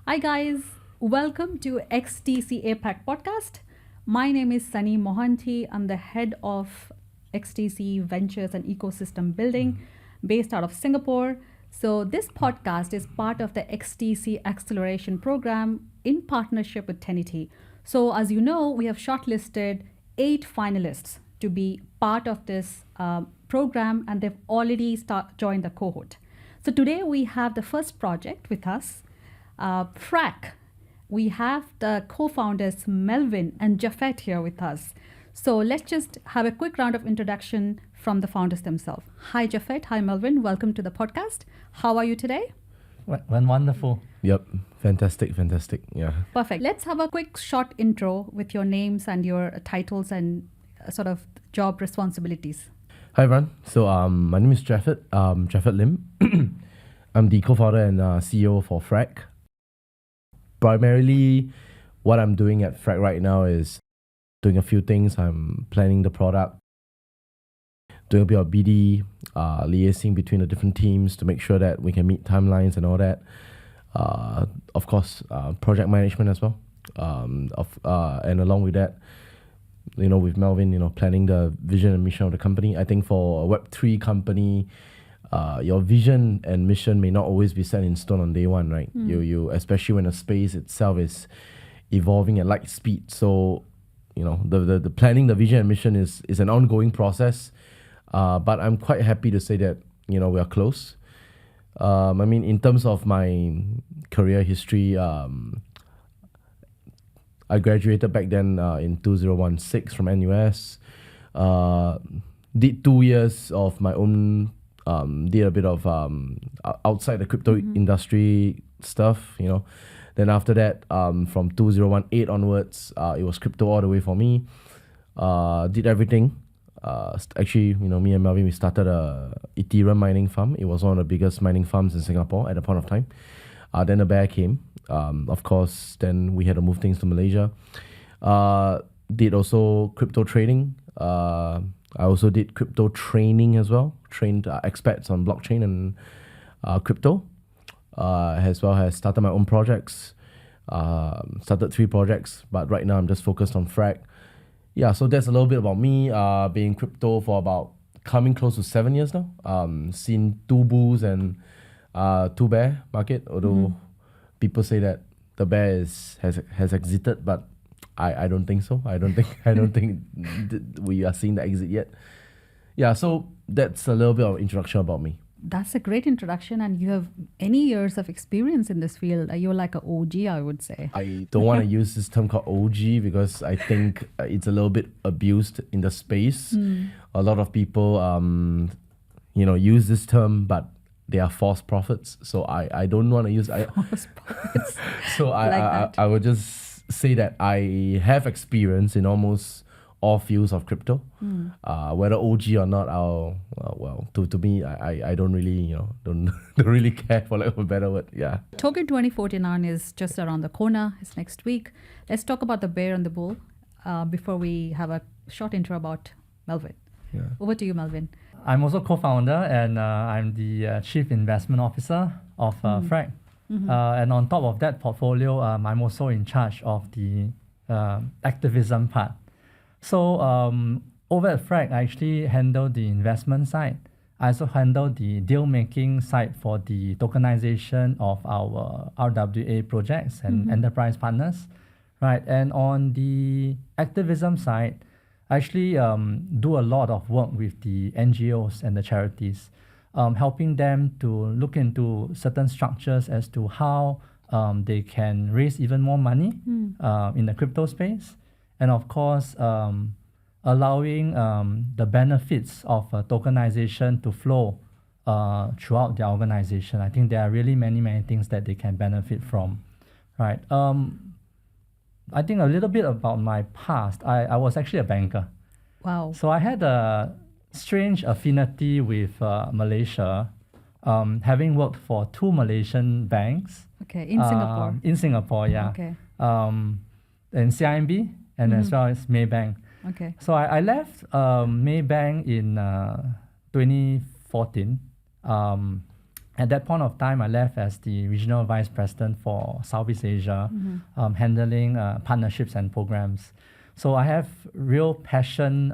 Hi, guys. Welcome to XDC APAC Podcast. My name is Sonny Mohanty. I'm the head of XDC Ventures and Ecosystem Building based out of Singapore. So, this podcast is part of the XDC Acceleration Program in partnership with Tenity. So, as you know, we have shortlisted 8 finalists to be part of this program, and they've already joined the cohort. So, today we have the first project with us. FRAC. We have the co-founders Melvin and Japhet here with us. So let's just have a quick round of introduction from the founders themselves. Hi Japhet, hi Melvin, welcome to the podcast. How are you today? Wonderful. Yep, fantastic. Yeah. Perfect. Let's have a quick short intro with your names and your titles and sort of job responsibilities. Hi everyone. So my name is Japhet. Japhet Lim. I'm the co-founder and CEO for FRAC. Primarily, what I'm doing at FRAC right now is doing a few things. I'm planning the product, doing a bit of BD, liaising between the different teams to make sure that we can meet timelines and all that. Of course, project management as well. And along with that, with Melvin, planning the vision and mission of the company. I think for a Web3 company, your vision and mission may not always be set in stone on day one, right? You especially when the space itself is evolving at light speed. So, the planning the vision and mission is an ongoing process. But I'm quite happy to say that, we are close. In terms of my career history, I graduated back then in 2016 from NUS. Did 2 years of my own, did a bit of outside the crypto industry stuff, Then after that, from 2018 onwards, it was crypto all the way for me. Did everything. Actually, me and Melvin, we started a Ethereum mining farm. It was one of the biggest mining farms in Singapore at the point of time. Then the bear came. Of course, then we had to move things to Malaysia. Did also crypto trading. I also did crypto training as well. Trained experts on blockchain and crypto. As well as started my own projects. Started 3 projects, but right now I'm just focused on FRAC. Yeah, so that's a little bit about me. Being crypto for about coming close to 7 years now. Seen 2 bulls and 2 bear market. Although people say that the bear has exited, but I don't think so. I don't think we are seeing the exit yet. Yeah, so that's a little bit of introduction about me. That's a great introduction, and you have many years of experience in this field. You're like an OG, I would say. I don't want to use this term called OG because I think it's a little bit abused in the space. A lot of people, use this term, but they are false prophets. So I don't want to use False prophets. So I would just say that I have experience in almost all fields of crypto. Whether OG or not, to me, I don't really, don't really care, for lack of a better word. Yeah. Token 2049 is just around the corner. It's next week. Let's talk about the bear and the bull before we have a short intro about Melvin. Yeah. Over to you, Melvin. I'm also co-founder and I'm the Chief Investment Officer of FRAC. And on top of that portfolio, I'm also in charge of the activism part. So over at FRAC, I actually handle the investment side. I also handle the deal-making side for the tokenization of our RWA projects and enterprise partners, right? And on the activism side, I actually do a lot of work with the NGOs and the charities, helping them to look into certain structures as to how they can raise even more money in the crypto space. And of course, allowing the benefits of tokenization to flow throughout their organization. I think there are really many things that they can benefit from, right? I think a little bit about my past. I was actually a banker. Wow. So I had a strange affinity with Malaysia, having worked for 2 Malaysian banks. Okay, in Singapore. In Singapore, yeah. Okay. In CIMB and as well as Maybank. Okay. So I left Maybank in 2014 At that point of time, I left as the regional vice president for Southeast Asia, handling partnerships and programs. So I have real passion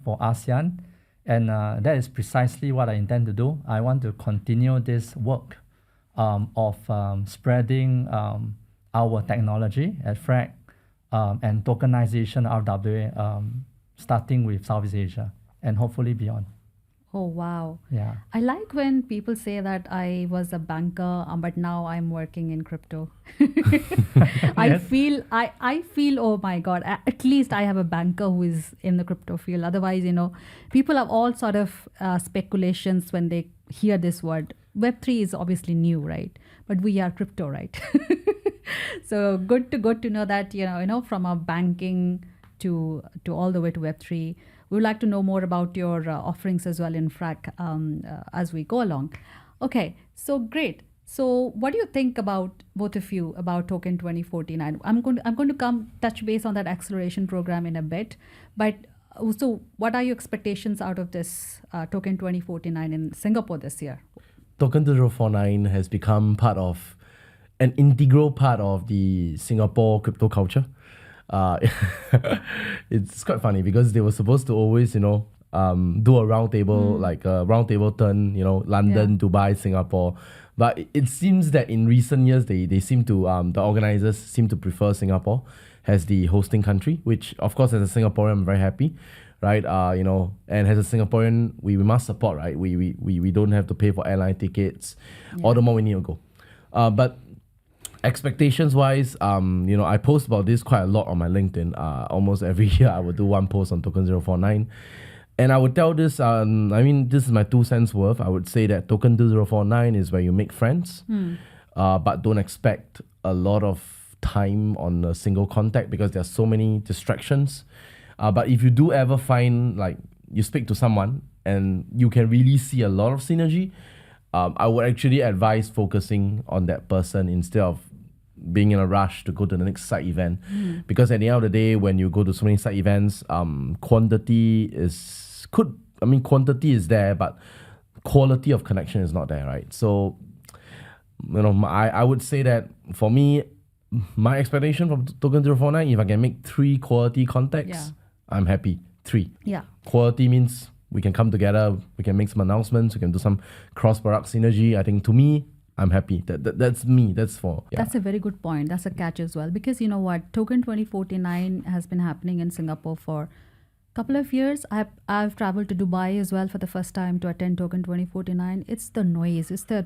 for ASEAN, and that is precisely what I intend to do. I want to continue this work of spreading our technology at FRAC and tokenization RWA, starting with Southeast Asia and hopefully beyond. Oh, wow. Yeah. I like when people say that I was a banker, but now I'm working in crypto. I feel, oh my God, at least I have a banker who is in the crypto field. Otherwise, people have all sort of speculations when they hear this word. Web3 is obviously new, right? But we are crypto, right? So good to know that, from our banking to all the way to Web3. We would like to know more about your offerings as well in FRAC as we go along. Okay, so great. So what do you think about, both of you, about Token 2049? I'm going to come touch base on that acceleration program in a bit. But so what are your expectations out of this Token 2049 in Singapore this year? Token 2049 has become an integral part of the Singapore crypto culture. It's quite funny because they were supposed to always, do a roundtable, like a roundtable turn, London, Dubai, Singapore. But it seems that in recent years, they seem to, the organizers seem to prefer Singapore as the hosting country, which of course as a Singaporean, I'm very happy, right? And as a Singaporean, we must support, right? We don't have to pay for airline tickets, all the more we need to go. But expectations wise, I post about this quite a lot on my LinkedIn. Almost every year I would do one post on Token 049. And I would tell this, this is my 2 cents worth. I would say that Token 2049 is where you make friends, but don't expect a lot of time on a single contact because there's so many distractions. But if you do ever find, like, you speak to someone and you can really see a lot of synergy, I would actually advise focusing on that person instead of being in a rush to go to the next side event. Because at the end of the day, when you go to so many side events, quantity is there, but quality of connection is not there, right? So, I would say that for me, my expectation from Token 049, if I can make 3 quality contacts, I'm happy. 3. Yeah. Quality means we can come together, we can make some announcements, we can do some cross-product synergy. I think to me, I'm happy. That's me. That's a very good point. That's a catch as well. Because you know what? Token 2049 has been happening in Singapore for a couple of years. I've traveled to Dubai as well for the first time to attend Token 2049. It's the noise. It's the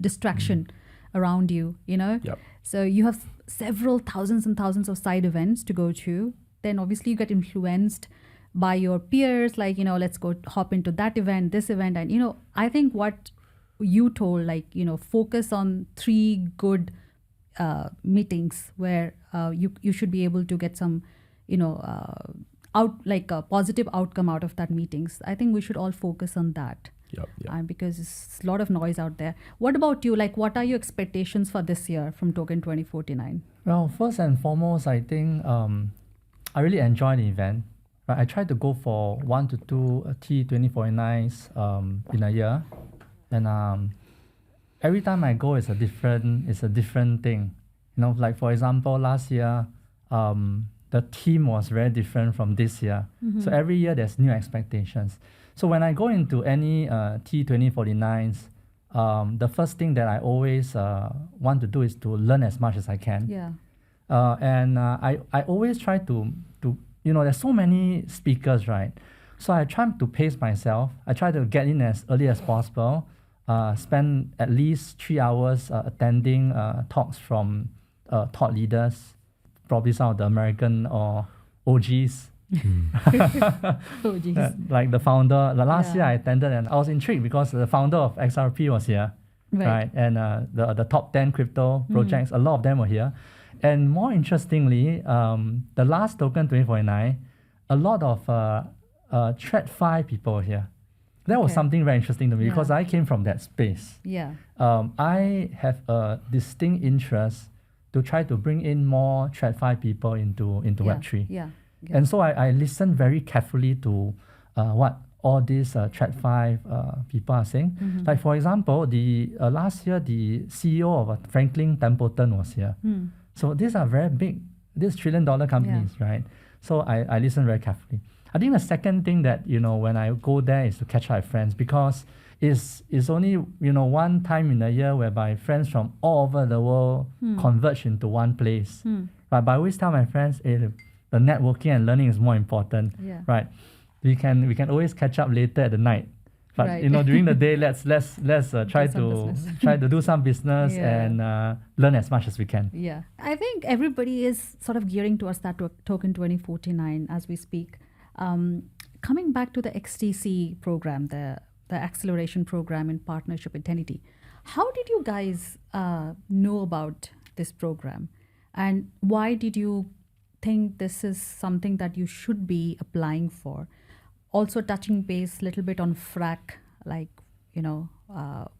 distraction around you, Yep. So you have several thousands and thousands of side events to go to. Then obviously you get influenced by your peers, like, let's go hop into that event, this event. And, I think what you told, like, focus on 3 good meetings where you should be able to get some, a positive outcome out of that meetings. I think we should all focus on that. Yep. Because it's a lot of noise out there. What about you? Like, what are your expectations for this year from Token 2049? Well, first and foremost, I think I really enjoy the event. Right? I try to go for 1 to 2 T2049s in a year. And every time I go, it's a different thing. Like for example, last year, the theme was very different from this year. So every year there's new expectations. So when I go into any T2049s, the first thing that I always want to do is to learn as much as I can. Yeah. And I always try to there's so many speakers, right? So I try to pace myself. I try to get in as early as possible. Spend at least 3 hours attending talks from thought leaders, probably some of the American or OGs. Like the founder. Last year I attended and I was intrigued because the founder of XRP was here, right? And the top 10 crypto projects, a lot of them were here. And more interestingly, the last Token 2049, a lot of TradFi people were here. That was something very interesting to me because I came from that space. Yeah. I have a distinct interest to try to bring in more TradFi people into Web3. Yeah. And so I listened very carefully to what all these TradFi people are saying. Like for example, the last year the CEO of Franklin Templeton was here. So these are very big, these $1 trillion companies, right? So I listen very carefully. I think the second thing that, when I go there is to catch up with friends, because it's only, one time in a year whereby friends from all over the world converge into one place. Right? But I always tell my friends, the networking and learning is more important, right? We can always catch up later at the night. But during the day, let's try to do some business and learn as much as we can. Yeah, I think everybody is sort of gearing towards that token 2049 as we speak. Coming back to the XDC program, the Acceleration Program in partnership with Tenity, how did you guys know about this program, and why did you think this is something that you should be applying for? Also touching base a little bit on FRAC, like,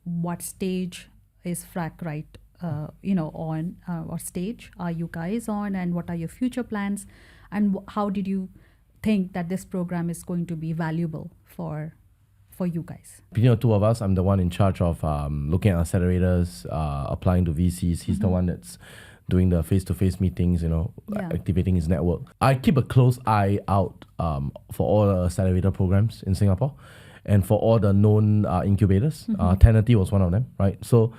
what stage is FRAC right, on, or stage are you guys on, and what are your future plans, and how did you think that this program is going to be valuable for you guys? Between the two of us, I'm the one in charge of looking at accelerators, applying to VCs. He's the one that's doing the face-to-face meetings, activating his network. I keep a close eye out for all the accelerator programs in Singapore and for all the known incubators. Tenity was one of them, right? So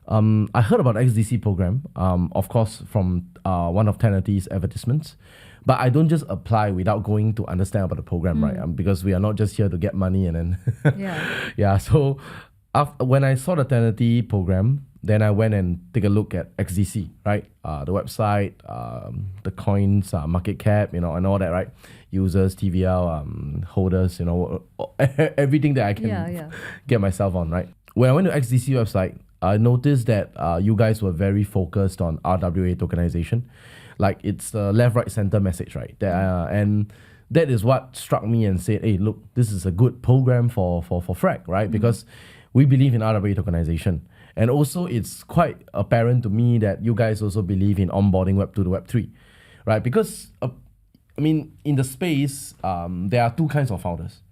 I heard about the XDC program, of course, from one of Tenity's advertisements. But I don't just apply without going to understand about the program, right? Because we are not just here to get money and then... So when I saw the Tenity program, then I went and take a look at XDC, right? The website, the coins, market cap, and all that, right? Users, TVL, holders, everything that I can get myself on, right? When I went to XDC website, I noticed that you guys were very focused on RWA tokenization. Like it's the left, right, center message, right? And that is what struck me and said, hey, look, this is a good program for FRAC, right? Because we believe in RWA tokenization. And also, it's quite apparent to me that you guys also believe in onboarding Web 2 to Web 3, right? Because, in the space, there are two kinds of founders.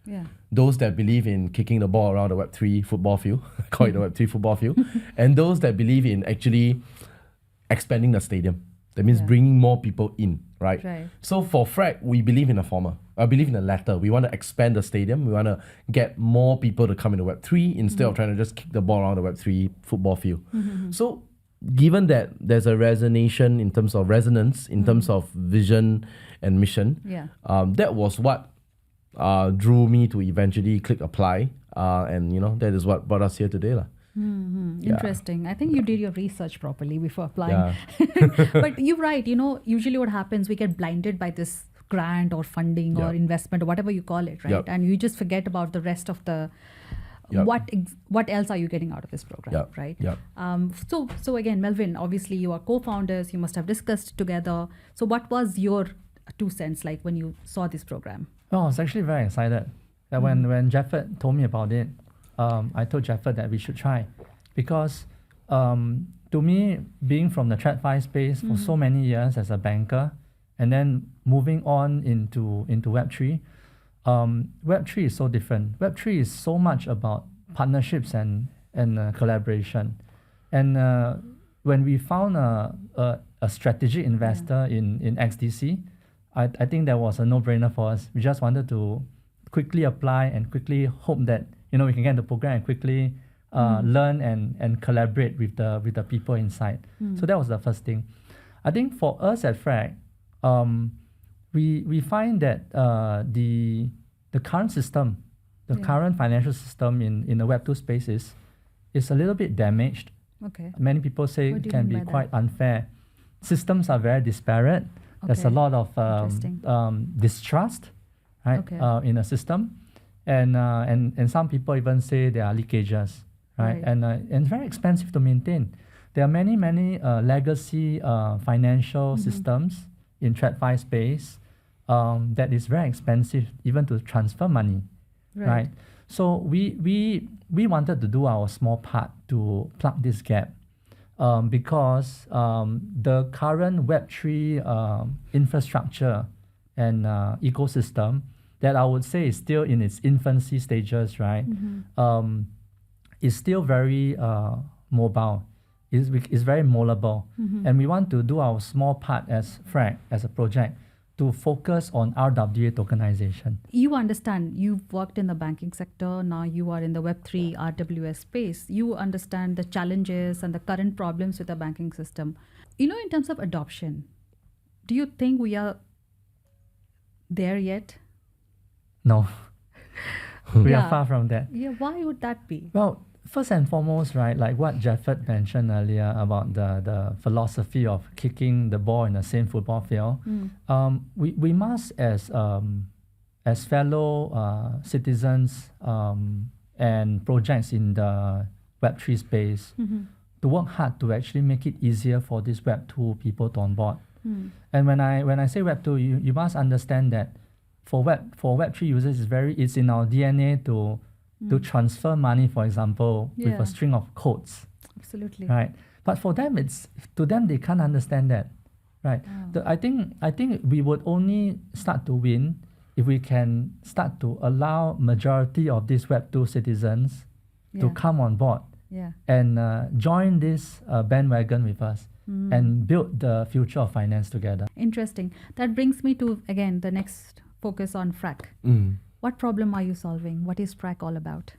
Those that believe in kicking the ball around the Web 3 football field, call it the Web 3 football field, and those that believe in actually expanding the stadium. That means bringing more people in, right? So for FRAC, we believe in the former. I believe in the latter. We want to expand the stadium. We want to get more people to come into Web 3 instead of trying to just kick the ball around the Web 3 football field. So given that there's a resonance in terms of vision and mission, that was what drew me to eventually click apply. And that is what brought us here today. Interesting. I think you did your research properly before applying. But you're right. Usually what happens, we get blinded by this grant or funding or investment or whatever you call it, right? And you just forget about the rest of the what else are you getting out of this program, right? So again, Melvin, obviously you are co-founders. You must have discussed together. So what was your 2 cents like when you saw this program? Oh, I was actually very excited. When Japhet told me about it, I told Japhet that we should try, because to me, being from the TradFi space for so many years as a banker, and then moving on into Web3, Web3 is so different. Web3 is so much about partnerships and collaboration. And when we found a strategic investor in XDC, I think that was a no-brainer for us. We just wanted to quickly apply and quickly hope that we can get the program and quickly learn and collaborate with the people inside. So that was the first thing. I think for us at FRAC, we find that the current system, the current financial system in the Web2 space is a little bit damaged. Many people say it can be quite unfair. Systems are very disparate. There's a lot of distrust, right, in a system. And some people even say there are leakages, right? And it's very expensive to maintain. There are many legacy financial systems in TradFi space that is very expensive even to transfer money, right? So we wanted to do our small part to plug this gap, because the current Web3 infrastructure and ecosystem that I would say is still in its infancy stages, right? Is still very mobile. Is very moldable. And we want to do our small part as FRAC, as a project, to focus on RWA tokenization. You understand, you've worked in the banking sector, now you are in the Web3 RWS space. You understand the challenges and the current problems with the banking system. In terms of adoption, do you think we are there yet? No. We are far from that. Yeah, why would that be? Well, first and foremost, right, like what Japhet mentioned earlier about the philosophy of kicking the ball in the same football field, we must, as fellow citizens and projects in the Web3 space, to work hard to actually make it easier for these Web2 people to onboard. And when I say Web2, you must understand that for Web3 users, it's in our DNA to transfer money, for example, with a string of codes. Absolutely. Right. But for them, they can't understand that. Right. I think we would only start to win if we can start to allow majority of these Web2 citizens to come on board and join this bandwagon with us and build the future of finance together. Interesting. That brings me to, again, the next focus on FRAC. What problem are you solving? What is FRAC all about?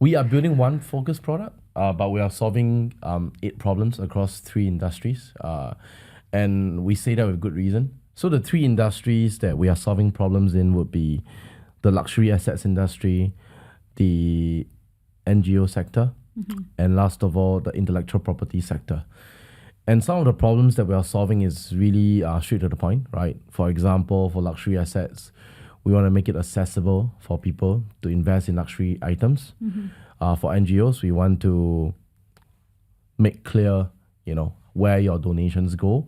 We are building one focused product, but we are solving 8 problems across 3 industries. And we say that with good reason. So the 3 industries that we are solving problems in would be the luxury assets industry, the NGO sector, and last of all, the intellectual property sector. And some of the problems that we are solving is really straight to the point, right? For example, for luxury assets, we want to make it accessible for people to invest in luxury items. For NGOs, we want to make clear, where your donations go.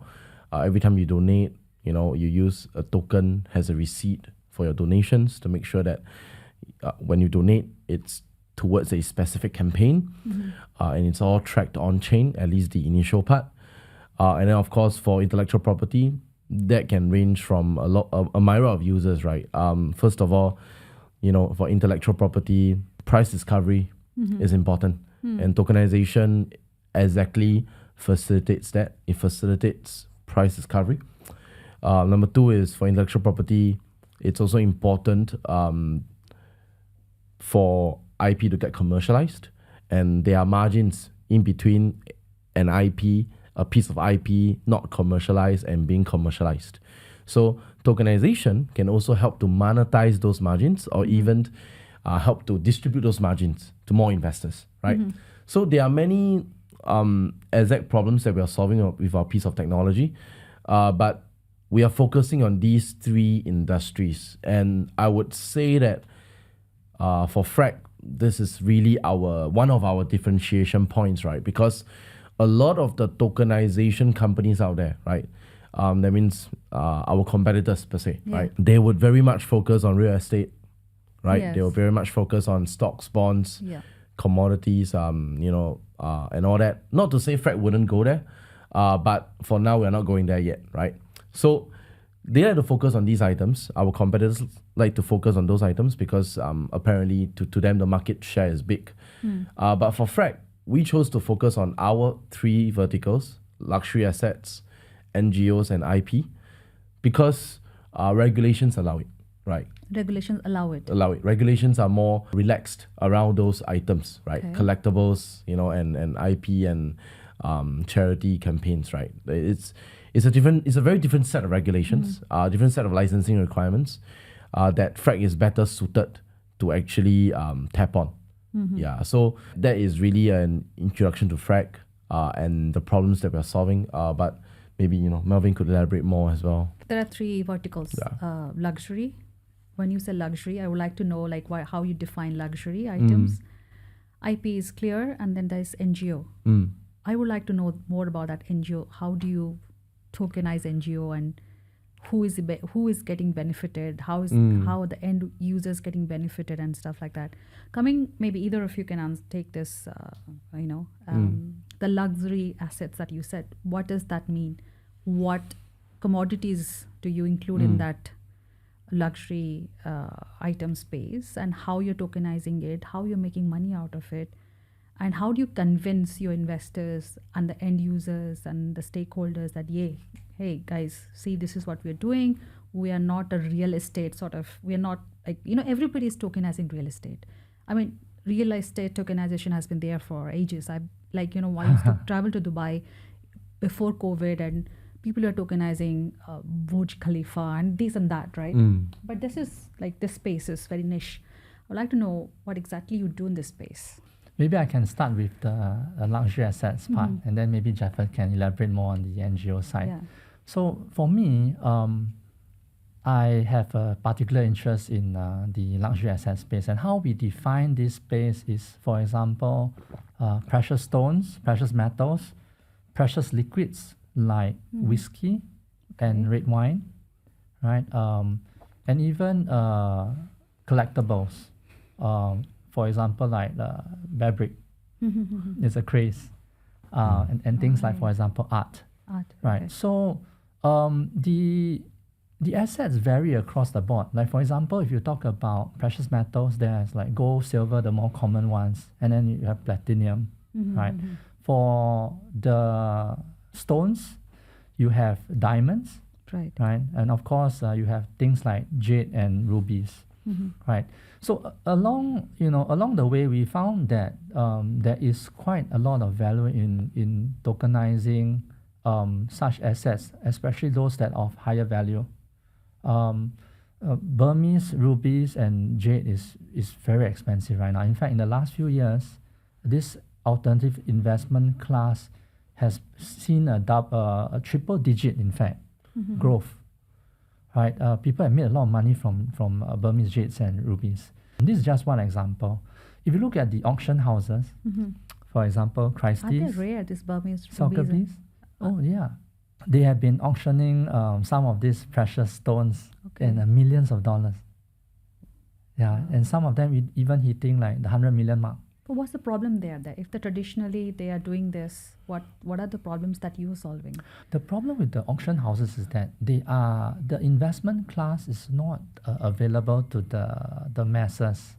Every time you donate, you use a token as a receipt for your donations to make sure that when you donate, it's towards a specific campaign, and it's all tracked on chain, at least the initial part. And then, of course, for intellectual property, that can range from a myriad of users, right? First of all, for intellectual property, price discovery is important, and tokenization exactly facilitates that. It facilitates price discovery. Number 2 is for intellectual property, it's also important for IP to get commercialized, and there are margins in between an IP, a piece of IP not commercialized and being commercialized. So tokenization can also help to monetize those margins, or even help to distribute those margins to more investors, right? So there are many exact problems that we are solving with our piece of technology, but we are focusing on these 3 industries. And I would say that for FRAC, this is really one of our differentiation points, right? Because a lot of the tokenization companies out there, right? That means our competitors per se, right? They would very much focus on real estate, right? Yes. They will very much focus on stocks, bonds, commodities, and all that. Not to say FRAC wouldn't go there, but for now we're not going there yet, right? So they like to focus on these items. Our competitors like to focus on those items because apparently to them the market share is big. But for FRAC, we chose to focus on our 3 verticals: luxury assets, NGOs, and IP, because regulations allow it, right? Regulations allow it. Regulations are more relaxed around those items, right? Okay. Collectibles, and IP and charity campaigns, right? It's a very different set of regulations, different set of licensing requirements that FRAC is better suited to actually tap on. Yeah, so that is really an introduction to FRAC and the problems that we're solving. But maybe Melvin could elaborate more as well. There are 3 verticals. Luxury. When you say luxury, I would like to know how you define luxury items. IP is clear, and then there's NGO. I would like to know more about that NGO. How do you tokenize NGO, and who is getting benefited? How are the end users getting benefited and stuff like that? Maybe either of you can take this. The luxury assets that you said. What does that mean? What commodities do you include in that luxury item space, and how you're tokenizing it, how you're making money out of it, and how do you convince your investors and the end users and the stakeholders that, hey guys, see, this is what we're doing. We are not a real estate we're not like, everybody is tokenizing real estate. I mean, real estate tokenization has been there for ages. I used to travel to Dubai before COVID, and people are tokenizing Burj Khalifa and this and that, right? But this space is very niche. I'd like to know what exactly you do in this space. Maybe I can start with the luxury assets part, and then maybe Japhet can elaborate more on the NGO side. Yeah. So for me, I have a particular interest in the luxury asset space, and how we define this space is, for example, precious stones, precious metals, precious liquids like whiskey and red wine, right? And even collectibles. For example, like fabric is a craze, and things like, for example, art. Right. Okay. So the assets vary across the board. Like, for example, if you talk about precious metals, there's like gold, silver, the more common ones, and then you have platinum, right? For the stones, you have diamonds, right? And of course, you have things like jade and rubies, right? So along the way, we found that there is quite a lot of value in tokenizing such assets, especially those that are of higher value. Burmese rubies and jade is very expensive right now. In fact, in the last few years, this alternative investment class has seen a triple digit, in fact, growth. Right? People have made a lot of money from Burmese jades and rubies. And this is just one example. If you look at the auction houses, for example, Christie's, are they rare, these Burmese rubies? Sotheby's, oh yeah, they have been auctioning some of these precious stones in millions of dollars. Yeah, and some of them even hitting like the 100 million mark. But what's the problem there? That if traditionally they are doing this, what are the problems that you're solving? The problem with the auction houses is that the investment class is not available to the masses,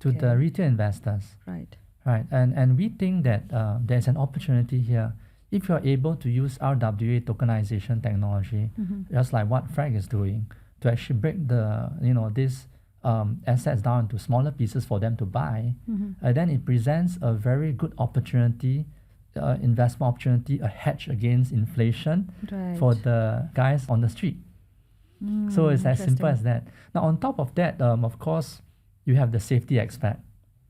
to the retail investors. Right. Right, and we think that there's an opportunity here. If you're able to use RWA tokenization technology, just like what FRAC is doing, to actually break these assets down into smaller pieces for them to buy, then it presents a very good opportunity, investment opportunity, a hedge against inflation for the guys on the street. So it's as simple as that. Now, on top of that, of course, you have the safety aspect.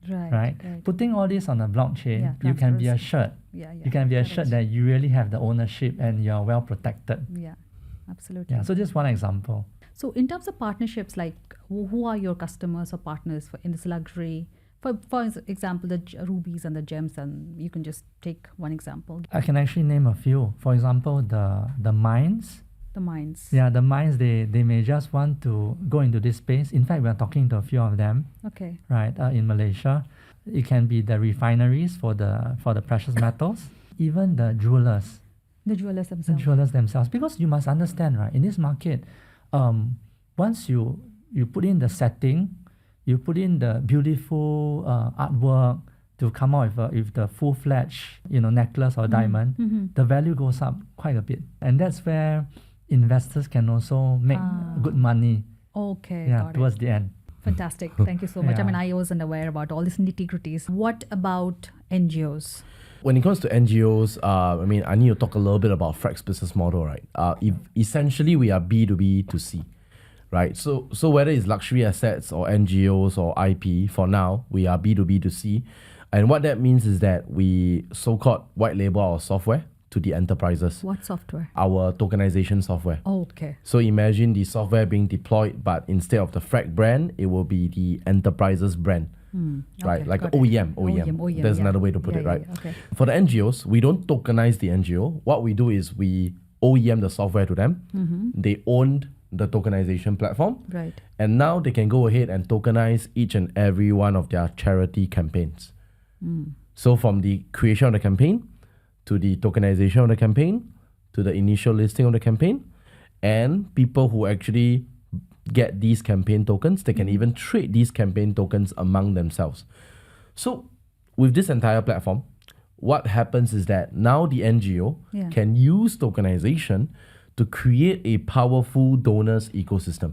Right. Putting all this on a blockchain, you can be assured. You can be assured that you really have the ownership and you're well protected. Yeah, absolutely. Yeah. So just one example. So in terms of partnerships, like who are your customers or partners in this luxury? For example, the rubies and the gems, and you can just take one example. I can actually name a few. For example, the mines. The mines. Yeah, the mines, they may just want to go into this space. In fact, we are talking to a few of them. Okay. Right, in Malaysia. It can be the refineries for the precious metals, even the jewelers. The jewelers themselves. The jewelers themselves. Because you must understand, right, in this market, once you put in the setting, you put in the beautiful artwork to come out with the full-fledged, necklace or diamond, the value goes up quite a bit. And that's where investors can also make good money. Okay. Yeah, towards the end. Fantastic. Thank you so much. I mean, I wasn't aware about all these nitty-gritties. What about NGOs? When it comes to NGOs, I need to talk a little bit about FRAC's business model, right? Essentially, we are B2B to C, right? So whether it's luxury assets or NGOs or IP, for now, we are B2B to C. And what that means is that we so-called white label our software to the enterprises. What software? Our tokenization software. Oh, okay. So imagine the software being deployed, but instead of the FRAC brand, it will be the enterprises brand. Right, okay, like OEM. There's another way to put it, right? Yeah, okay. For the NGOs, we don't tokenize the NGO. What we do is we OEM the software to them. They owned the tokenization platform. Right. And now they can go ahead and tokenize each and every one of their charity campaigns. So from the creation of the campaign, to the tokenization of the campaign, to the initial listing of the campaign, and people who actually get these campaign tokens. They can even trade these campaign tokens among themselves. So with this entire platform, what happens is that now the NGO can use tokenization to create a powerful donors ecosystem,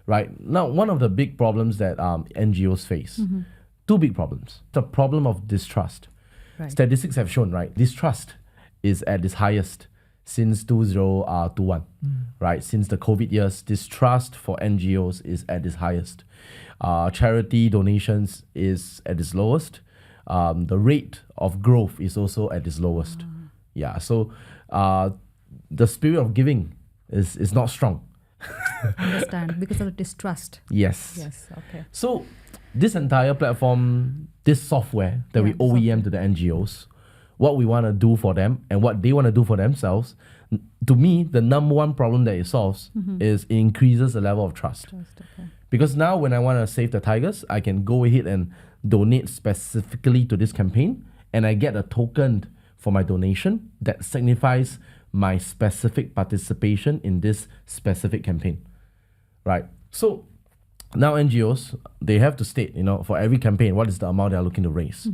right? Now, one of the big problems that NGOs face, two big problems. The problem of distrust. Right. Statistics have shown, right, distrust is at its highest since 2021, right? Since the COVID years, distrust for NGOs is at its highest. Charity donations is at its lowest. The rate of growth is also at its lowest. Yeah, so the spirit of giving is not strong. Understand, because of the distrust. Yes. Yes, okay. So this entire platform, this software that we OEM to the NGOs, what we want to do for them and what they want to do for themselves, to me, the number one problem that it solves is it increases the level of trust. Because now when I want to save the tigers, I can go ahead and donate specifically to this campaign, and I get a token for my donation that signifies my specific participation in this specific campaign, right? So now NGOs, they have to state, for every campaign, what is the amount they are looking to raise.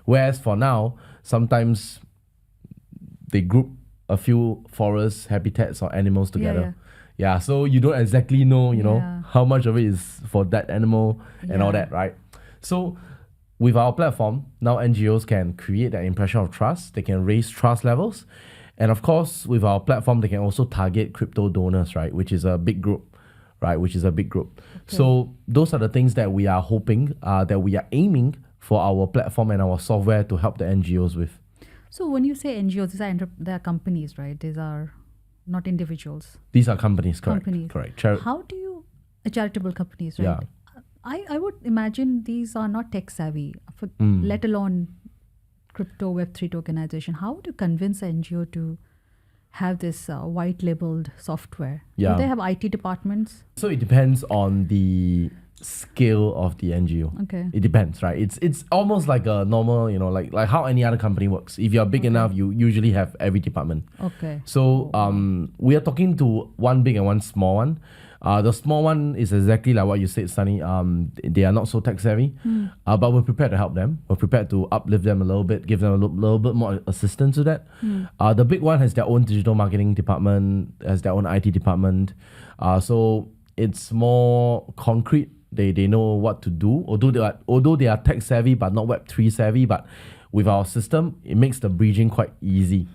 Whereas for now, sometimes they group a few forests, habitats, or animals together. Yeah, so you don't exactly know, how much of it is for that animal and all that, right? So with our platform, now NGOs can create that impression of trust. They can raise trust levels. And of course, with our platform, they can also target crypto donors, right? Which is a big group, right? Okay. So those are the things that we are hoping, that we are aiming for our platform and our software to help the NGOs with. So when you say NGOs, they are companies, right? These are not individuals. These are companies, correct? Companies. Correct. How do you, charitable companies, right? Yeah. I would imagine these are not tech savvy, let alone crypto Web3 tokenization. How would you convince an NGO to have this white labeled software? Yeah. Do they have IT departments? So it depends on the scale of the NGO. Okay. It depends, right? It's almost like a normal, like how any other company works. If you're big enough, you usually have every department. Okay. So we are talking to one big and one small one. The small one is exactly like what you said, Sonny. They are not so tech savvy, but we're prepared to help them. We're prepared to uplift them a little bit, give them a little bit more assistance to that. The big one has their own digital marketing department, has their own IT department. So it's more concrete. They know what to do. Although they are tech savvy but not Web3 savvy, but with our system, it makes the bridging quite easy.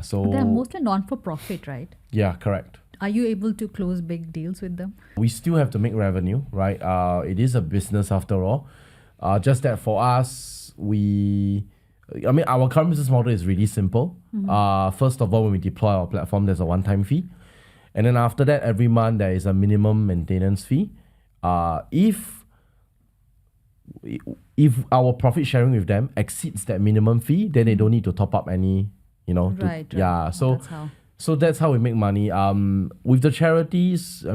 So they're mostly non-for-profit, right? Yeah, correct. Are you able to close big deals with them? We still have to make revenue, right? It is a business after all. Just that for us, our current business model is really simple. First of all, when we deploy our platform, there's a one-time fee. And then after that, every month, there is a minimum maintenance fee. If our profit sharing with them exceeds that minimum fee, then they don't need to top up any, Right. Yeah, so... That's how. that's how we make money. With the charities,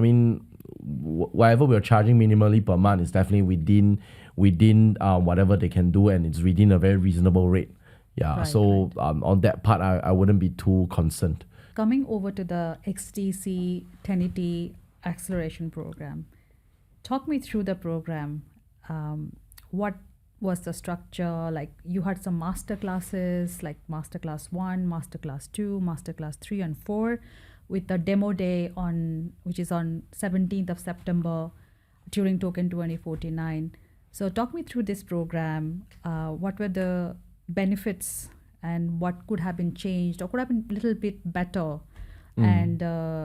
whatever we're charging minimally per month is definitely within whatever they can do, and it's within a very reasonable rate. Yeah. Right, so on that part, I wouldn't be too concerned. Coming over to the XDC Tenity Acceleration Program, talk me through the program. What was the structure? Like, you had some master classes, like masterclass 1, masterclass 2, masterclass 3 and 4, with the demo day which is on 17th of September during Token 2049. So talk me through this program. What were the benefits and what could have been changed or could have been a little bit better? And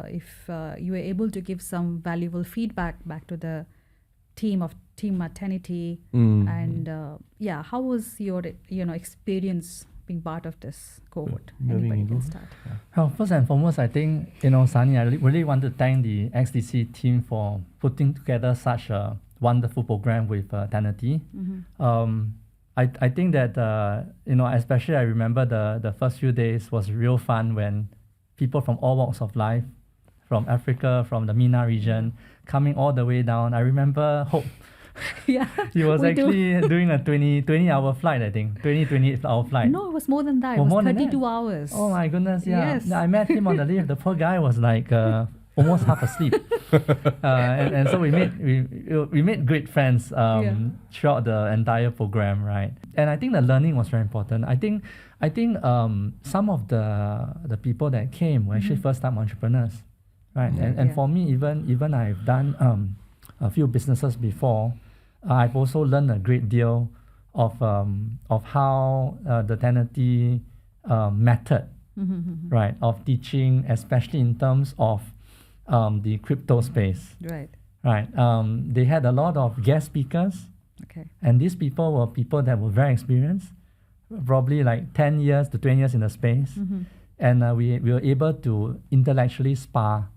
if you were able to give some valuable feedback back to the team at Tenity, and how was your experience being part of this cohort? Anybody can start. Well, first and foremost, I think Sonny, I really want to thank the XDC team for putting together such a wonderful program with Tenity. I think that especially I remember the first few days was real fun when people from all walks of life, from Africa, from the MENA region, coming all the way down. I remember Hope. Yeah. He was actually doing a 20-hour flight, I think. 28-hour flight. No, it was more than that. It was 32 hours. Oh my goodness, yeah. Yes. I met him on the lift. The poor guy was like almost half asleep. And so we made great friends throughout the entire program, right? And I think the learning was very important. I think some of the people that came were actually first-time entrepreneurs, right? And for me, even I've done a few businesses before, I've also learned a great deal of how the Tenity method, right, of teaching, especially in terms of the crypto space. Right. They had a lot of guest speakers. And these people were people that were very experienced, probably like 10 years to 20 years in the space. And we were able to intellectually spar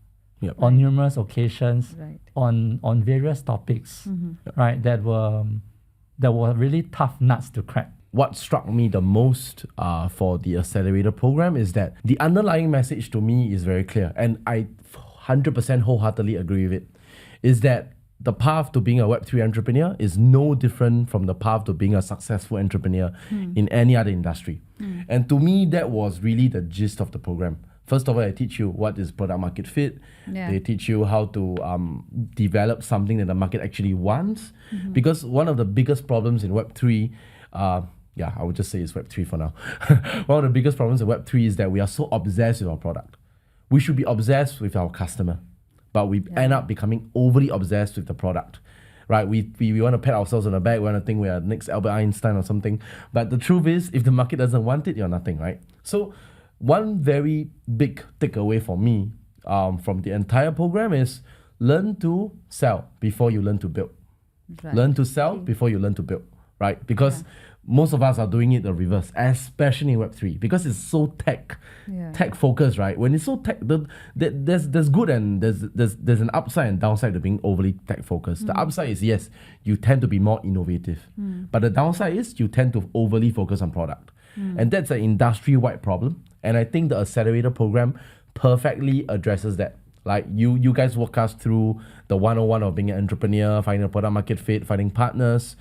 on numerous occasions on various topics, right, that were really tough nuts to crack. What struck me the most for the accelerator program is that the underlying message to me is very clear, and I 100% wholeheartedly agree with it, is that the path to being a Web3 entrepreneur is no different from the path to being a successful entrepreneur in any other industry. And to me, that was really the gist of the program. First of all, they teach you what is product market fit. They teach you how to develop something that the market actually wants. Because one of the biggest problems in Web3, I would just say it's Web3 for now. One of the biggest problems in Web3 is that we are so obsessed with our product. We should be obsessed with our customer, but we end up becoming overly obsessed with the product, right? We want to pat ourselves on the back. We want to think we are next Albert Einstein or something. But the truth is, if the market doesn't want it, you're nothing, right? So one very big takeaway for me from the entire program is learn to sell before you learn to build. Learn to sell before you learn to build, right? Because most of us are doing it the reverse, especially in Web3, because it's so tech focused, right? When it's so tech, there's good and there's an upside and downside to being overly tech focused. The upside is, yes, you tend to be more innovative, but the downside is you tend to overly focus on product, and that's an industry-wide problem. And I think the accelerator program perfectly addresses that. Like you guys walk us through the 101 of being an entrepreneur, finding a product market fit, finding partners,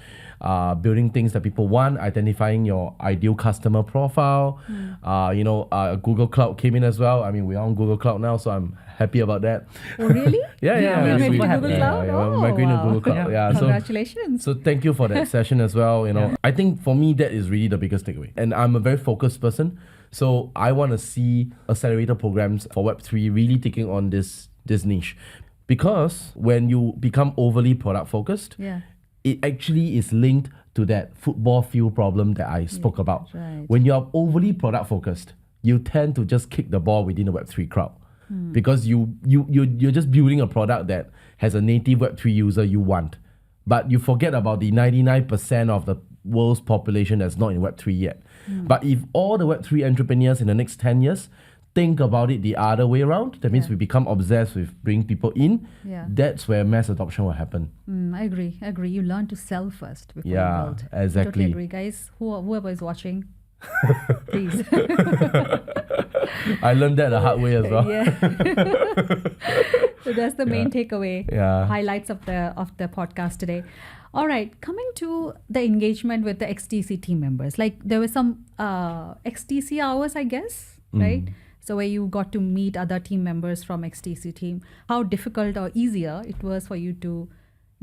building things that people want, identifying your ideal customer profile. Google Cloud came in as well. I mean, we're on Google Cloud now, so I'm happy about that. Oh, really? Yeah. We're Google Cloud? We're migrating to Google Cloud. Congratulations. So thank you for that session as well. I think for me, that is really the biggest takeaway. And I'm a very focused person. So I want to see accelerator programs for Web3 really taking on this niche. Because when you become overly product focused, it actually is linked to that football field problem that I spoke about. When you are overly product focused, you tend to just kick the ball within the Web3 crowd. Because you're just building a product that has a native Web3 user you want. But you forget about the 99% of the world's population that's not in Web3 yet. But if all the Web3 entrepreneurs in the next 10 years think about it the other way around, that means we become obsessed with bringing people in, that's where mass adoption will happen. I agree. You learn to sell first before you build. Exactly. Totally agree, guys. Whoever is watching, please. I learned that the hard way as well. So that's the main takeaway, highlights of the podcast today. All right, coming to the engagement with the XDC team members, like there were some XDC hours, I guess, right? So where you got to meet other team members from XDC team. How difficult or easier it was for you to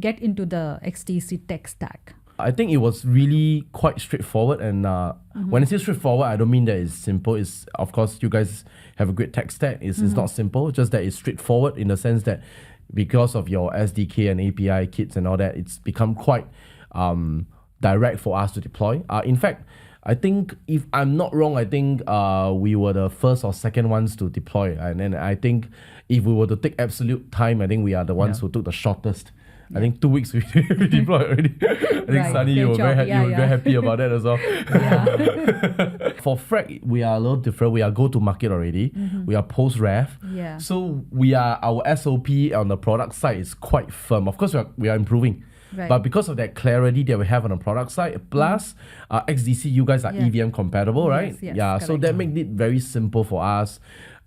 get into the XDC tech stack? I think it was really quite straightforward. And when I say straightforward, I don't mean that it's simple. It's, of course, you guys have a great tech stack. It's not simple, just that it's straightforward in the sense that because of your SDK and API kits and all that, it's become quite direct for us to deploy. In fact, I think if I'm not wrong, I think we were the first or second ones to deploy. And then I think if we were to take absolute time, I think we are the ones who took the shortest. I think 2 weeks we deployed already. I think Sonny, you were very happy about that as well. For FRAC, we are a little different. We are go-to-market already. We are post-rev. So our SOP on the product side is quite firm. Of course, we are improving. But because of that clarity that we have on the product side, plus XDC, you guys are EVM compatible, right? Yes, so that made it very simple for us.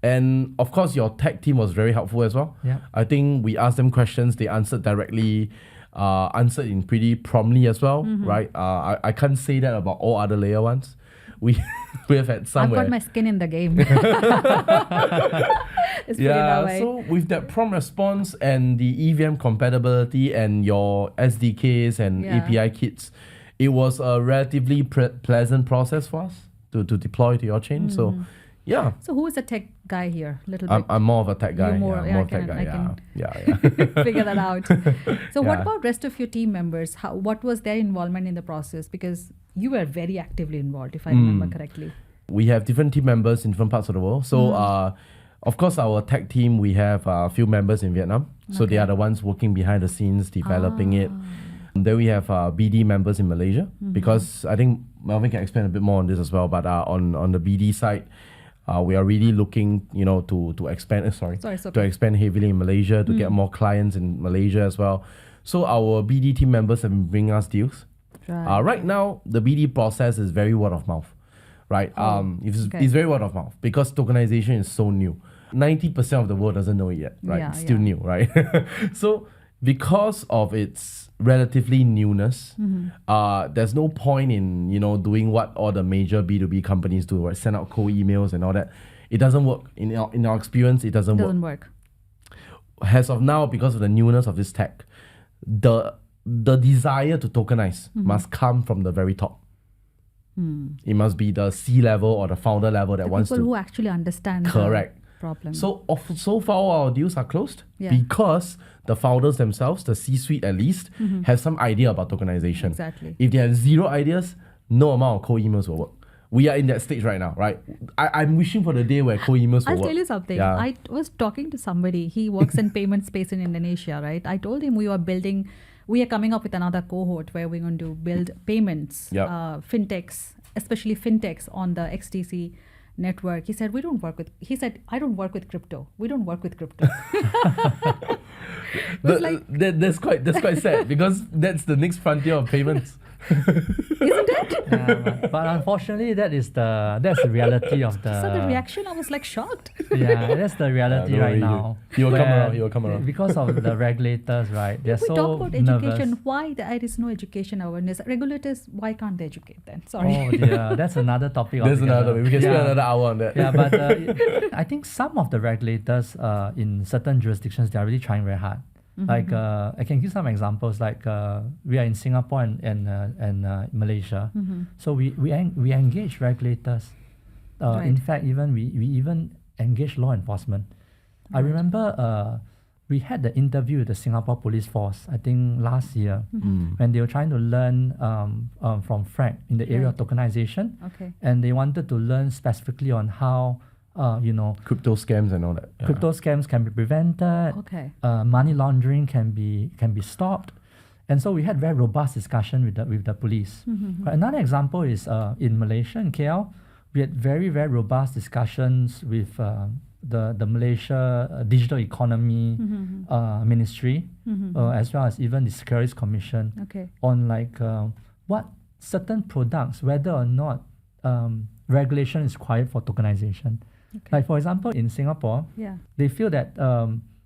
And of course, your tech team was very helpful as well. I think we asked them questions, they answered directly, answered in pretty promptly as well, right? I can't say that about all other layer ones. we have had some. I've got my skin in the game. Let's put it that way. So with that prompt response and the EVM compatibility and your SDKs and API kits, it was a relatively pleasant process for us to deploy to your chain. So, yeah. So who is the tech guy here? Little bit. I'm more of a tech guy. You're more, more of a tech guy. I can Yeah. figure that out. So what about rest of your team members? What was their involvement in the process? Because you were very actively involved, if I remember correctly. We have different team members in different parts of the world. So, of course, our tech team, we have a few members in Vietnam. So they are the ones working behind the scenes, developing it. Then we have BD members in Malaysia, because I think Melvin can explain a bit more on this as well. But on the BD side, we are really looking, to expand. To expand heavily in Malaysia, to get more clients in Malaysia as well. So our BD team members have been bringing us deals. Right now, the BD process is very word of mouth, right? It's very word of mouth because tokenization is so new. 90% of the world doesn't know it yet, right? It's still new, right? So because of its relatively newness, there's no point in doing what all the major B2B companies do, right? Send out cold emails and all that. It doesn't work. In our experience, it doesn't work. As of now, because of the newness of this tech, the desire to tokenize must come from the very top. It must be the C-level or the founder level that wants to. People who actually understand correct. the problem. So far, all our deals are closed because the founders themselves, the C-suite at least, have some idea about tokenization. Exactly. If they have zero ideas, no amount of cold emails will work. We are in that stage right now, right? I'm wishing for the day where cold emails will work. I'll tell you something. I was talking to somebody. He works in payment space in Indonesia, right? I told him we are coming up with another cohort where we're going to build payments, fintechs, especially fintechs on the XDC network. He said, I don't work with crypto. We don't work with crypto. That's quite sad because that's the next frontier of payments. Isn't it? But unfortunately, that's the reality of the. So the reaction, I was like shocked. Yeah, that's the reality right now. He will come around. Because of the regulators, right? They're so talk about nervous. education. Why there is no education awareness? Regulators, why can't they educate then? Sorry. Oh dear, that's another topic. That's another topic. We can spend another hour on that. Yeah, but I think some of the regulators in certain jurisdictions, they are really trying very hard. Like I can give some examples. Like we are in Singapore and Malaysia, so we engage regulators. In fact, we even engage law enforcement. I remember we had the interview with the Singapore Police Force. I think last year when they were trying to learn from FRAC in the area of tokenization, and they wanted to learn specifically on how. Crypto scams and all that. Crypto scams can be prevented. Money laundering can be stopped, and so we had very robust discussion with the police. Another example is in Malaysia, in KL, we had very very robust discussions with the Malaysia Digital Economy Ministry, as well as even the Securities Commission, on what certain products, whether or not regulation is required for tokenization. Like for example, in Singapore, they feel that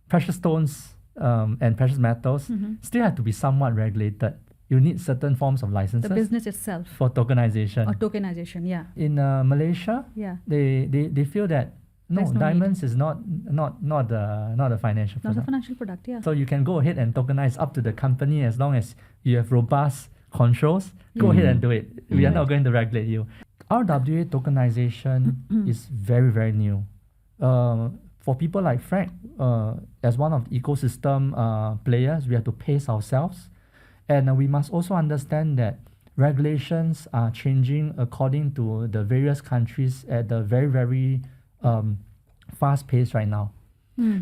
precious stones and precious metals still have to be somewhat regulated. You need certain forms of licenses. The business itself. For tokenization. Or tokenization, In Malaysia, they feel that diamonds is not a financial product. Not a financial product, So you can go ahead and tokenize up to the company as long as you have robust controls. Go ahead and do it. We are not going to regulate you. RWA tokenization is very, very new. For people like FRAC, as one of the ecosystem players, we have to pace ourselves. And we must also understand that regulations are changing according to the various countries at a very, very fast pace right now.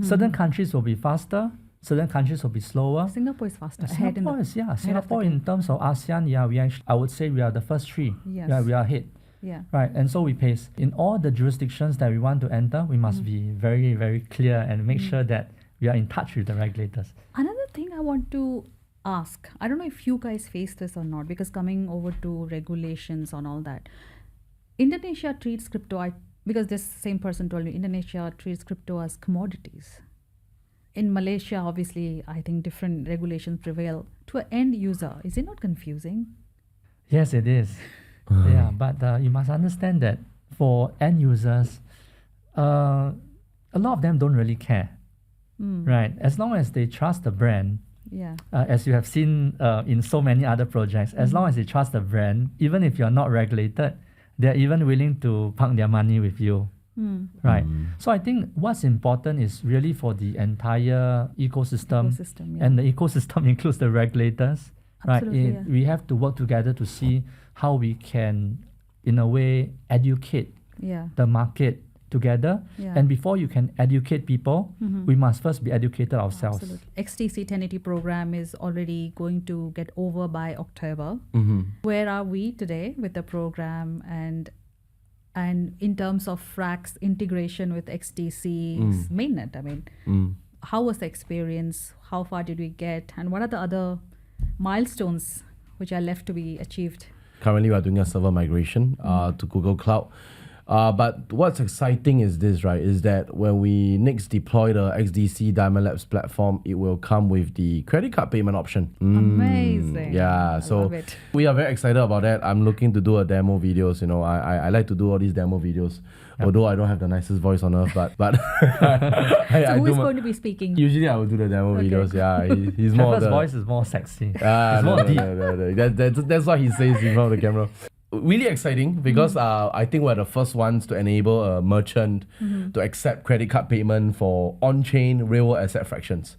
Certain countries will be faster, certain countries will be slower. Singapore is faster. Singapore in terms of ASEAN, I would say we are the first three. Yes. Yeah, we are ahead. Right, and so we pace. In all the jurisdictions that we want to enter, we must be very, very clear and make sure that we are in touch with the regulators. Another thing I want to ask, I don't know if you guys face this or not, because coming over to regulations and all that, Indonesia treats crypto, because this same person told me, Indonesia treats crypto as commodities. In Malaysia, obviously, I think different regulations prevail. To an end user, is it not confusing? Yes, it is. Yeah, but you must understand that for end users, a lot of them don't really care, right? As long as they trust the brand, as you have seen in so many other projects, as long as they trust the brand, even if you're not regulated, they're even willing to park their money with you, right? So I think what's important is really for the entire ecosystem and the ecosystem includes the regulators, right? We have to work together to see how we can, in a way, educate the market together. And before you can educate people, we must first be educated ourselves. Absolutely. XDC Tenity program is already going to get over by October. Where are we today with the program, and in terms of FRAC's integration with XDC's Mainnet? I mean, how was the experience? How far did we get? And what are the other milestones which are left to be achieved? Currently, we are doing a server migration to Google Cloud. But what's exciting is this, right? Is that when we next deploy the XDC Diamond Labs platform, it will come with the credit card payment option. Amazing. Yeah, so love it. we are very excited about that. I'm looking to do a demo videos. You know, I like to do all these demo videos. Although I don't have the nicest voice on earth, but So who is going to be speaking? Usually I will do the demo videos. Yeah, he's more. His voice is more sexy. It's more deep. That's what he says in front of the camera. Really exciting because I think we're the first ones to enable a merchant to accept credit card payment for on-chain real-world asset fractions.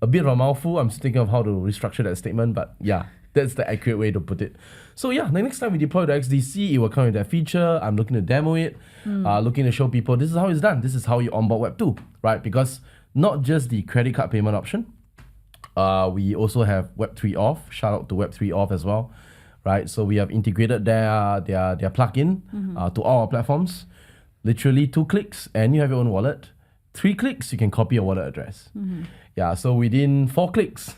A bit of a mouthful. I'm still thinking of how to restructure that statement, but yeah, that's the accurate way to put it. So yeah, the next time we deploy the XDC, it will come with that feature. I'm looking to demo it, looking to show people this is how it's done. This is how you onboard Web 2, right? Because not just the credit card payment option, we also have Web 3 Auth. Shout out to Web 3 Auth as well. Right, so we have integrated their plugin to all our platforms. Literally 2 clicks and you have your own wallet. 3 clicks, you can copy your wallet address. Yeah, so within 4 clicks,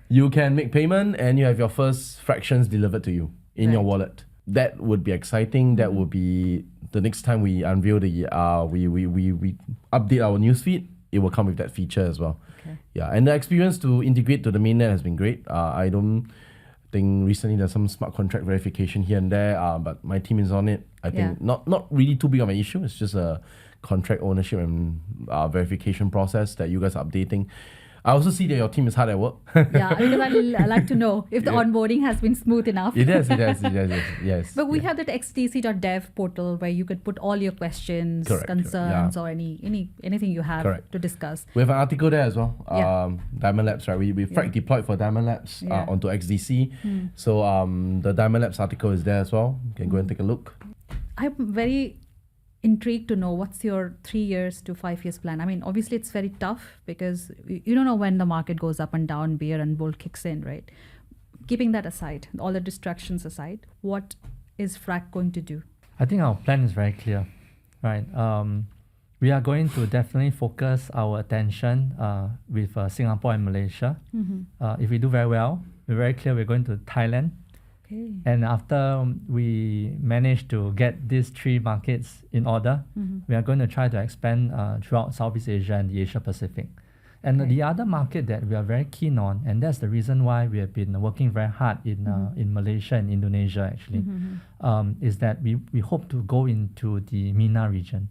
you can make payment and you have your first fractions delivered to you in your wallet. That would be exciting. That would be the next time we unveil the we update our newsfeed. It will come with that feature as well. Yeah, and the experience to integrate to the mainnet has been great. I don't think recently there's some smart contract verification here and there, but my team is on it. I think not really too big of an issue. It's just a contract ownership and verification process that you guys are updating. I also see that your team is hard at work. Yeah, because I like to know if the onboarding has been smooth enough. It has, yes. But we have that xdc.dev portal where you could put all your questions, concerns, or anything you have to discuss. We have an article there as well. Diamond Labs, right? We FRAC deployed for Diamond Labs onto XDC. So the Diamond Labs article is there as well. You can go and take a look. I'm very intrigued to know what's your 3 years to 5 years plan. I mean, obviously it's very tough because you don't know when the market goes up and down, bear and bull kicks in, right? Keeping that aside, all the distractions aside, what is FRAC going to do? I think our plan is very clear, right? We are going to definitely focus our attention with Singapore and Malaysia. If we do very well, we're very clear we're going to Thailand. And after we manage to get these 3 markets in order, we are going to try to expand throughout Southeast Asia and the Asia Pacific. And the other market that we are very keen on, and that's the reason why we have been working very hard in Malaysia and Indonesia actually, is that we hope to go into the MENA region.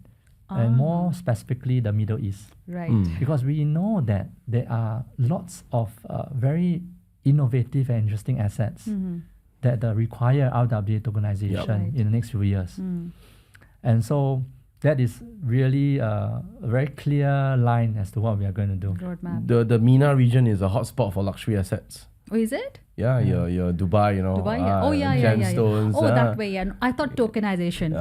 And more specifically the Middle East. Right. Because we know that there are lots of very innovative and interesting assets that require RWA tokenization in the next few years. And so that is really a very clear line as to what we are going to do. Roadmap. The MENA region is a hotspot for luxury assets. Oh, is it? Yeah, your Dubai, Dubai, gemstones. Oh, that way, yeah. I thought tokenization.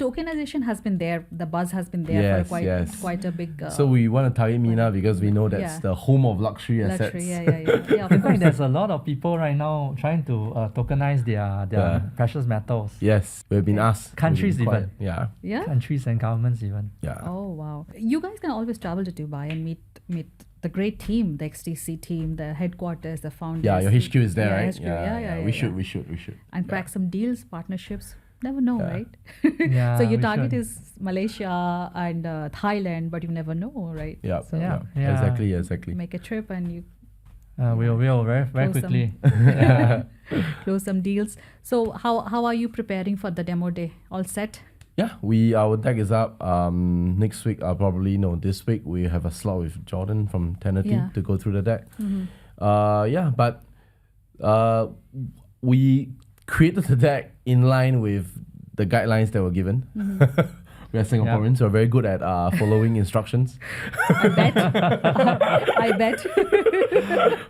Tokenization has been there. The buzz has been there for quite a big... so we want to target MENA because we know that's the home of luxury assets. In fact, there's a lot of people right now trying to tokenize their precious metals. Yes, we've been asked. Countries even. Yeah. Countries and governments even. Yeah. Oh, wow. You guys can always travel to Dubai and meet the great team, the XDC team, the headquarters, the founders. Yeah, your HQ is there, right? HQ. We should. And crack some deals, partnerships. Never know, right? Yeah, so your target is Malaysia and Thailand, but you never know, right? Yeah, So exactly. Make a trip and you We'll very Close quickly. close some deals. So how are you preparing for the demo day? All set? Yeah, our deck is up. Next week, this week we have a slot with Jordan from Tenity to go through the deck. But we created the deck in line with the guidelines that were given. We are Singaporeans, so we're very good at following instructions. I bet. I bet.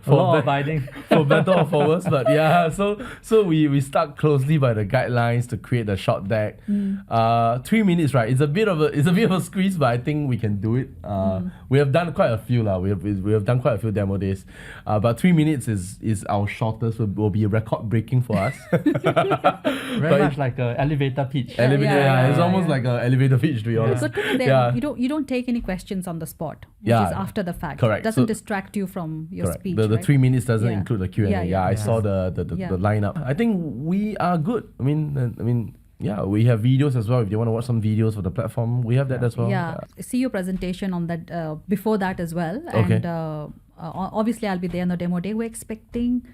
Law abiding. For better or for worse, but yeah, so we stuck closely by the guidelines to create the short deck. 3 minutes, right? It's a bit of a squeeze, but I think we can do it. We have done quite a few lah. We have done quite a few demo days, but 3 minutes is our shortest. Will be record breaking for us. Very much like an elevator pitch. It's almost like an elevator pitch, to be honest. Good to know that you don't take any questions on the spot, which is after the fact. Correct. It doesn't distract you from your speech. The right? 3 minutes doesn't include the Q&A. I saw the Yeah. lineup. I think we are good. I mean, we have videos as well. If you want to watch some videos for the platform, we have that as well. Yeah. See your presentation on that before that as well. Okay. And obviously I'll be there on the demo day. We're expecting,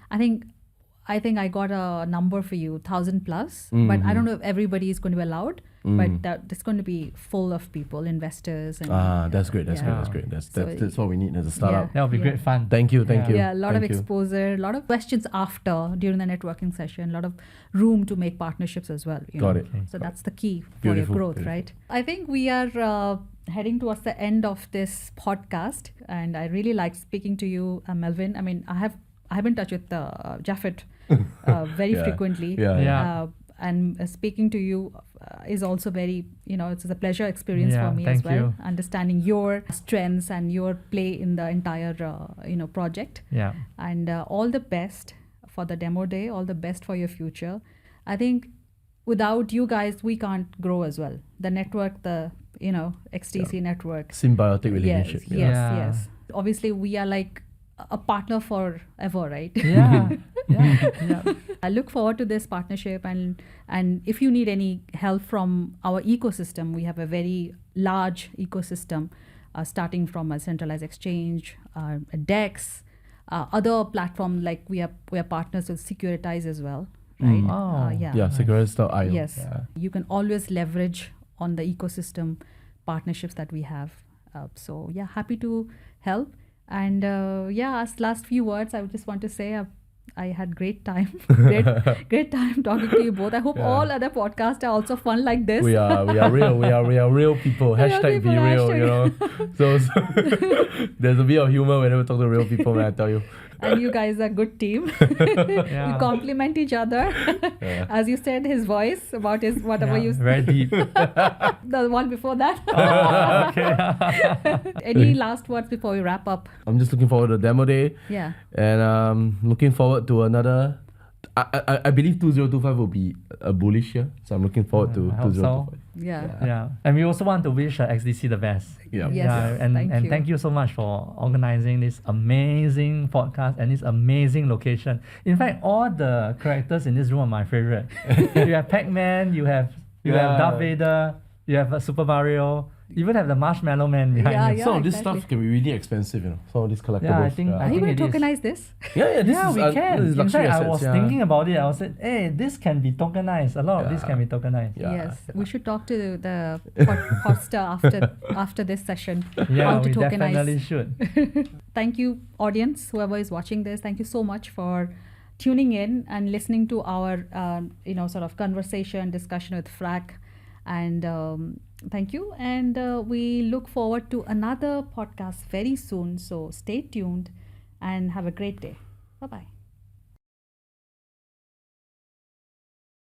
I think I got a number for you, 1,000 plus. But I don't know if everybody is going to be allowed. But it's going to be full of people, investors. And, that's great. That's great. That's what we need as a startup. That'll be great fun. Thank you. Yeah, a lot of Thank you. exposure, a lot of questions after, during the networking session, a lot of room to make partnerships as well. Got it. So that's the key for Beautiful, your growth, beautiful. right? I think we are heading towards the end of this podcast, and I really like speaking to you, Melvin. I mean, I have been in touch with Japhet very frequently. And speaking to you is also very, it's a pleasure experience for me as thank well. you. Understanding your strengths and your play in the entire, project. Yeah. And all the best for the demo day, all the best for your future. I think without you guys, we can't grow as well. The network, the, XDC network. Symbiotic relationship. Yes. Obviously, we are like a partner forever, right? Yeah. I look forward to this partnership, and if you need any help from our ecosystem, we have a very large ecosystem, starting from a centralized exchange, a DEX, other platform like we are partners with Securitize as well, right? Securitize.io. Yes, Yeah. you can always leverage on the ecosystem partnerships that we have. So happy to help. And as last few words, I would just want to say I had great time, great time talking to you both. I hope all other podcasts are also fun like this. We are real people. Hashtag be real. So there's a bit of humor whenever we talk to real people, man, I tell you. And you guys are a good team. You complement each other. As you said, his voice about his whatever you very deep. the one before that. Okay. Any last words before we wrap up? I'm just looking forward to the demo day. Yeah. And looking forward to another. I believe 2025 will be a bullish year, so I'm looking forward to I hope 2025. Yeah. And we also want to wish XDC the best. Yeah. Yes. Thank you so much for organizing this amazing podcast and this amazing location. In fact, all the characters in this room are my favorite. You have Pac-Man, you have Darth Vader, you have Super Mario, you even have the Marshmallow Man behind you. Some of this stuff can be really expensive, some of these collectibles. Yeah, I think Are you going it to is. tokenize this? We can. This is In luxury fact, I assets, was thinking about it. I was saying, hey, this can be tokenized. A lot of this can be tokenized. Yes, we should talk to the podster after this session. Yeah, how to we tokenize. definitely should. Thank you, audience, whoever is watching this. Thank you so much for tuning in and listening to our, sort of conversation, discussion with FRAC. And thank you. And we look forward to another podcast very soon. So stay tuned and have a great day. Bye-bye.